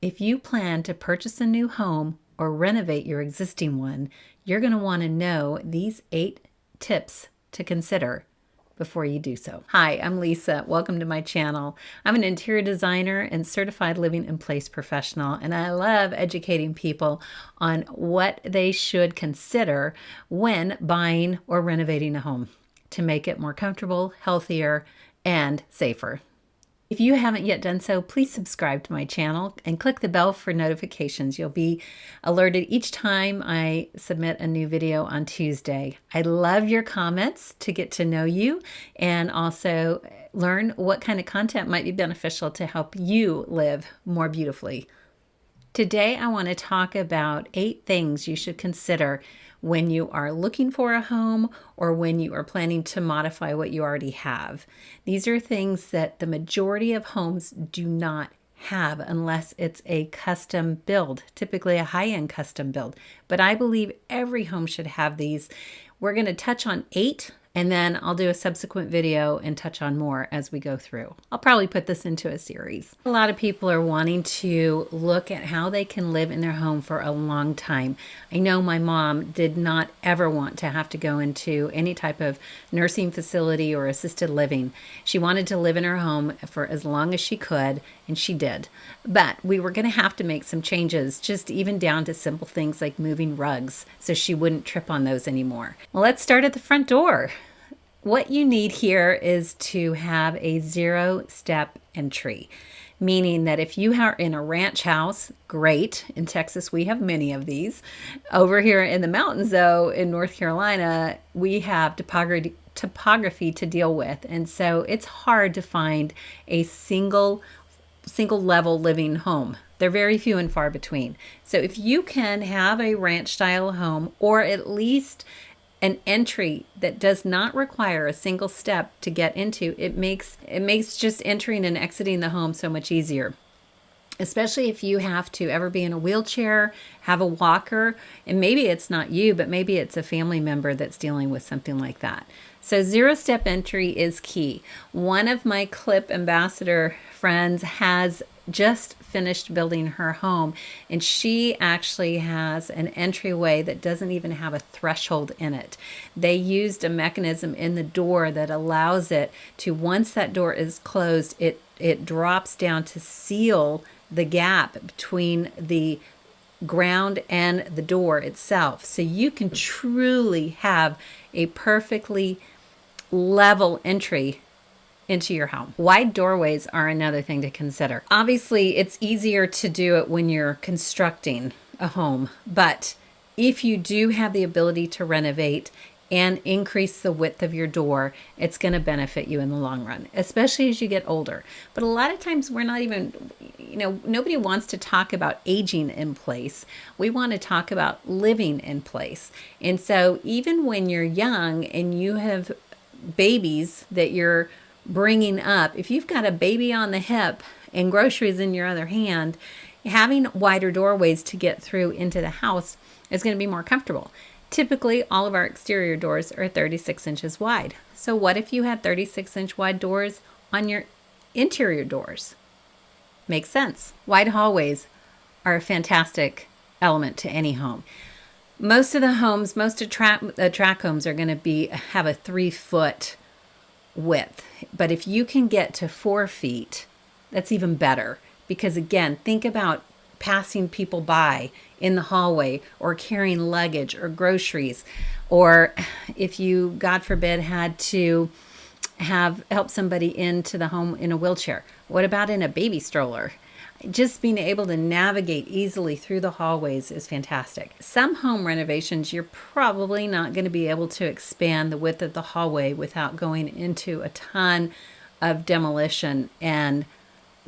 If you plan to purchase a new home or renovate your existing one, you're going to want to know these 8 tips to consider before you do so. Hi, I'm Lisa. Welcome to my channel. I'm an interior designer and certified living in place professional, and I love educating people on what they should consider when buying or renovating a home to make it more comfortable, healthier, and safer. If you haven't yet done so, please subscribe to my channel and click the bell for notifications. You'll be alerted each time I submit a new video on Tuesday. I love your comments to get to know you and also learn what kind of content might be beneficial to help you live more beautifully. Today, I want to talk about 8 things you should consider when you are looking for a home or when you are planning to modify what you already have. These are things that the majority of homes do not have unless it's a custom build, typically a high-end custom build. But I believe every home should have these. We're going to touch on 8, and then I'll do a subsequent video and touch on more as we go through. I'll probably put this into a series. A lot of people are wanting to look at how they can live in their home for a long time. I know my mom did not ever want to have to go into any type of nursing facility or assisted living. She wanted to live in her home for as long as she could, and she did. But we were going to have to make some changes, just even down to simple things like moving rugs so she wouldn't trip on those anymore. Well, let's start at the front door. What you need here is to have a 0-step entry, meaning that if you are in a ranch house, great. In Texas, we have many of these. Over here in the mountains, though, in North Carolina, we have topography to deal with. And so it's hard to find a single level living home. They're very few and far between. So if you can have a ranch style home, or at least an entry that does not require a single step to get into, it makes just entering and exiting the home so much easier. Especially if you have to ever be in a wheelchair, have a walker, and maybe it's not you, but maybe it's a family member that's dealing with something like that. So 0-step entry is key. One of my Clip ambassador friends has just finished building her home, and she actually has an entryway that doesn't even have a threshold in it. They used a mechanism in the door that allows it to, once that door is closed, it drops down to seal the gap between the ground and the door itself. So you can truly have a perfectly level entry into your home. Wide doorways are another thing to consider. Obviously, it's easier to do it when you're constructing a home, but if you do have the ability to renovate and increase the width of your door, it's going to benefit you in the long run, especially as you get older. But a lot of times we're not even, nobody wants to talk about aging in place. We want to talk about living in place. And so even when you're young and you have babies that you're bringing up, if you've got a baby on the hip and groceries in your other hand, having wider doorways to get through into the house is going to be more comfortable. Typically, all of our exterior doors are 36 inches wide. So what if you had 36-inch wide doors on your interior doors? Makes sense. Wide hallways are a fantastic element to any home. Most of the homes, most tract homes are going to have a 3-foot width. But if you can get to 4 feet, that's even better. Because again, think about passing people by in the hallway or carrying luggage or groceries. Or if you, God forbid, had to help somebody into the home in a wheelchair. What about in a baby stroller? Just being able to navigate easily through the hallways is fantastic. Some home renovations, you're probably not going to be able to expand the width of the hallway without going into a ton of demolition and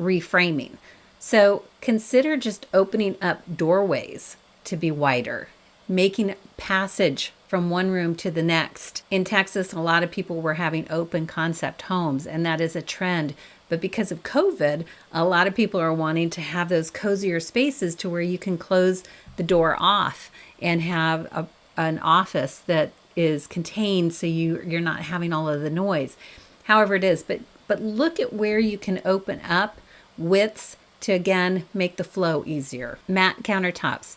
reframing. So consider just opening up doorways to be wider, making passage from one room to the next. In Texas, a lot of people were having open concept homes, and that is a trend. But because of COVID, a lot of people are wanting to have those cozier spaces to where you can close the door off and have an office that is contained so you're not having all of the noise. However it is, but look at where you can open up widths to again make the flow easier. Matte countertops.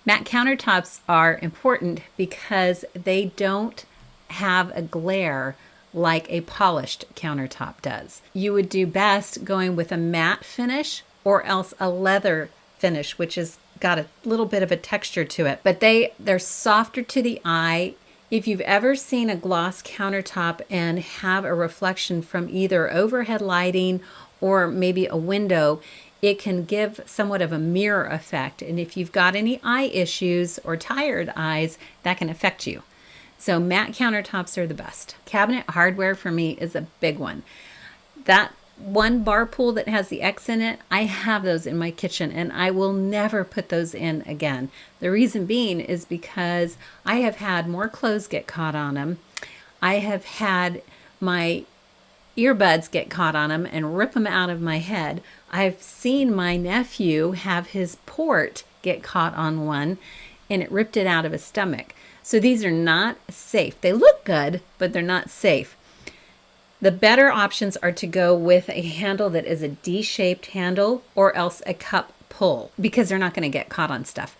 Matte countertops are important because they don't have a glare like a polished countertop does. You would do best going with a matte finish or else a leather finish, which has got a little bit of a texture to it, but they're softer to the eye. If you've ever seen a gloss countertop and have a reflection from either overhead lighting or maybe a window, it can give somewhat of a mirror effect. And if you've got any eye issues or tired eyes, that can affect you. So matte countertops are the best. Cabinet hardware for me is a big one. That one bar pull that has the X in it, I have those in my kitchen and I will never put those in again. The reason being is because I have had more clothes get caught on them. I have had my earbuds get caught on them and rip them out of my head. I've seen my nephew have his port get caught on one and it ripped it out of his stomach. So these are not safe. They look good, but they're not safe. The better options are to go with a handle that is a D-shaped handle or else a cup pull because they're not going to get caught on stuff.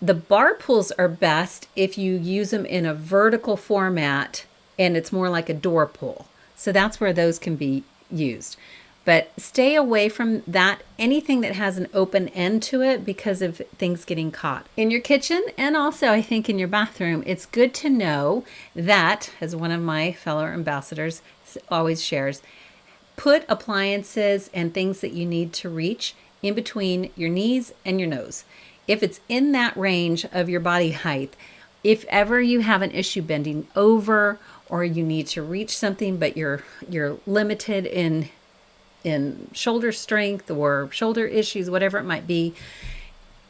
The bar pulls are best if you use them in a vertical format and it's more like a door pull. So that's where those can be used. But stay away from that, anything that has an open end to it because of things getting caught. In your kitchen and also I think in your bathroom, it's good to know that, as one of my fellow ambassadors always shares, put appliances and things that you need to reach in between your knees and your nose. If it's in that range of your body height, if ever you have an issue bending over or you need to reach something but you're limited in shoulder strength or shoulder issues, whatever it might be,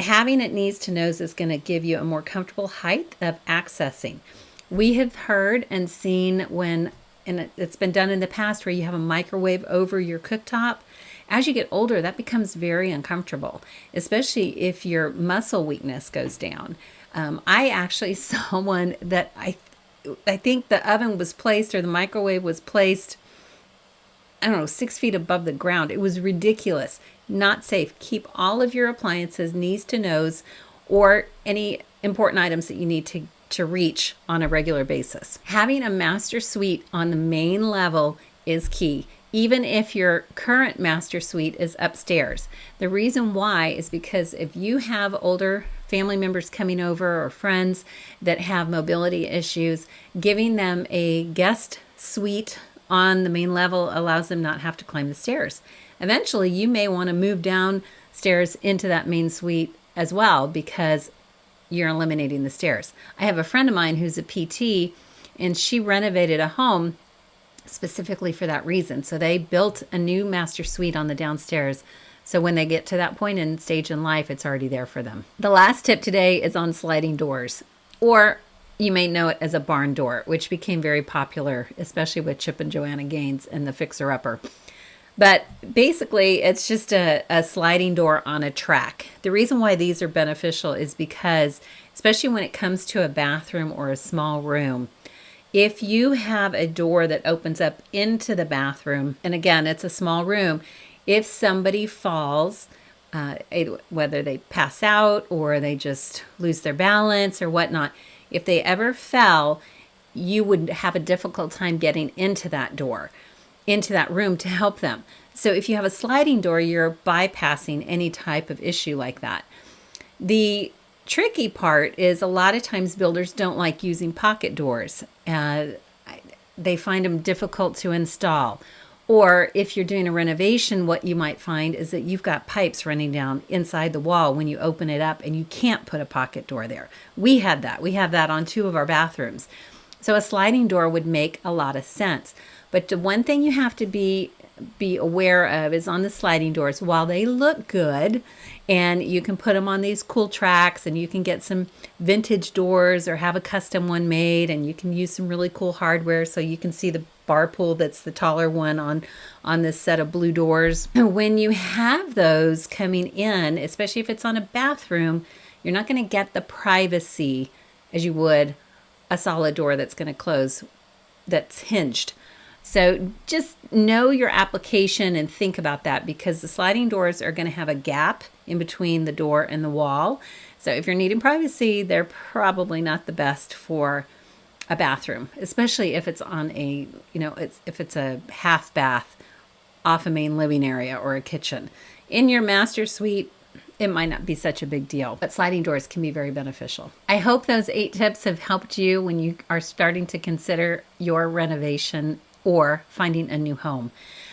having it knees to nose is going to give you a more comfortable height of accessing. We have heard and seen and it's been done in the past where you have a microwave over your cooktop. As you get older, that becomes very uncomfortable, especially if your muscle weakness goes down. I actually saw one that I think the oven was placed or the microwave was placed, I don't know, 6 feet above the ground. It was ridiculous. Not safe. Keep all of your appliances knees to nose or any important items that you need to reach on a regular basis. Having a master suite on the main level is key, even if your current master suite is upstairs. The reason why is because if you have older family members coming over or friends that have mobility issues, giving them a guest suite on the main level allows them not have to climb the stairs. Eventually, you may want to move downstairs into that main suite as well because you're eliminating the stairs. I have a friend of mine who's a PT and she renovated a home specifically for that reason. So they built a new master suite on the downstairs. So when they get to that point in stage in life, it's already there for them. The last tip today is on sliding doors, or you may know it as a barn door, which became very popular, especially with Chip and Joanna Gaines and the Fixer Upper. But basically, it's just a sliding door on a track. The reason why these are beneficial is because, especially when it comes to a bathroom or a small room, if you have a door that opens up into the bathroom, and again, it's a small room, if somebody falls, whether they pass out or they just lose their balance or whatnot, if they ever fell, you would have a difficult time getting into that door, into that room to help them. So if you have a sliding door, you're bypassing any type of issue like that. The tricky part is a lot of times builders don't like using pocket doors. They find them difficult to install. Or if you're doing a renovation, what you might find is that you've got pipes running down inside the wall when you open it up and you can't put a pocket door there. We had that. We have that on 2 of our bathrooms. So a sliding door would make a lot of sense. But the one thing you have to be aware of is on the sliding doors, while they look good and you can put them on these cool tracks and you can get some vintage doors or have a custom one made and you can use some really cool hardware so you can see the bar pull that's the taller one on this set of blue doors. When you have those coming in, especially if it's on a bathroom, you're not going to get the privacy as you would a solid door that's going to close that's hinged. So just know your application and think about that, because the sliding doors are going to have a gap in between the door and the wall. So if you're needing privacy, they're probably not the best for a bathroom, especially if it's on a, if it's a half bath off a main living area or a kitchen. In your master suite, it might not be such a big deal, but sliding doors can be very beneficial. I hope those 8 tips have helped you when you are starting to consider your renovation or finding a new home.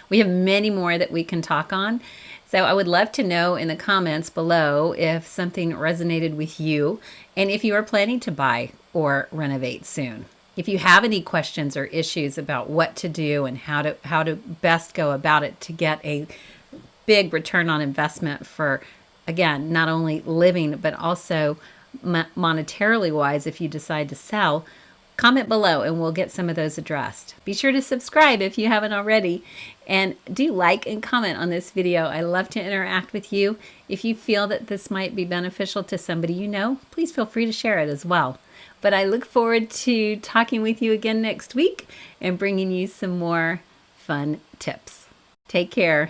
We have many more that we can talk on. So I would love to know in the comments below if something resonated with you and if you are planning to buy or renovate soon. If you have any questions or issues about what to do and how to best go about it to get a big return on investment for, again, not only living, but also monetarily wise if you decide to sell, comment below and we'll get some of those addressed. Be sure to subscribe if you haven't already, and do like and comment on this video. I love to interact with you. If you feel that this might be beneficial to somebody you know, please feel free to share it as well. But I look forward to talking with you again next week and bringing you some more fun tips. Take care.